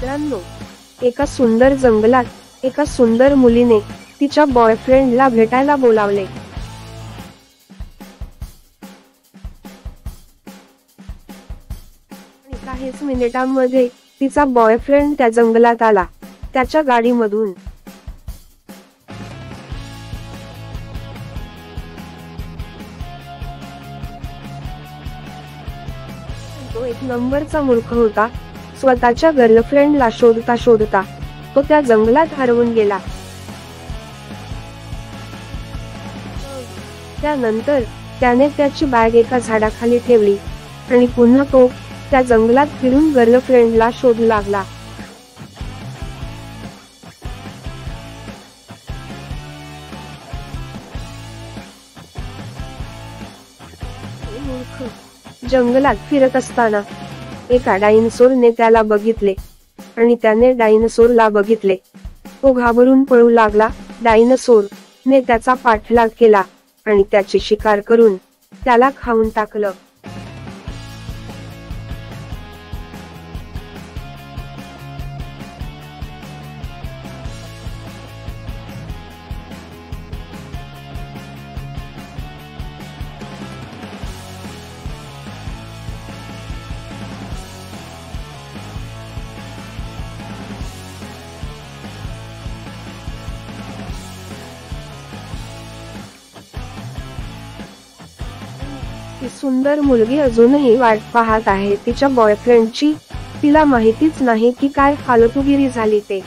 मित्रांनो, एका सुंदर जंगलात एका सुंदर मुलीने तिच्या बॉयफ्रेंडला भेटायला बोलावले. काहीच मिनिटांमध्ये तिचा बॉयफ्रेंड त्या जंगलात आला, त्याच्या गाडीमधून. तो एक नंबरचा मूर्ख होता. स्वतःच्या गर्लफ्रेंडला शोधता शोधता तो त्या जंगलात हरवून गेला. त्यानंतर त्याने त्याची बॅग एका झाडाखाली ठेवली आणि पुन्हा तो त्या जंगलात फिरून गर्लफ्रेंडला शोधू लागला. जंगलात फिरत असताना एका डायनासोरने त्याला बघितले आणि त्याने डायनासोरला बघितले. तो घाबरून पळू लागला. डायनासोर ने त्याचा पाठलाग केला आणि त्याची शिकार करून त्याला खाऊन टाकलं. ती सुंदर मुलगी अजूनही वाट पाहत आहे तिच्या बॉयफ्रेंडची. तिला माहितीच नाही की काय फालतूगिरी झाली ते.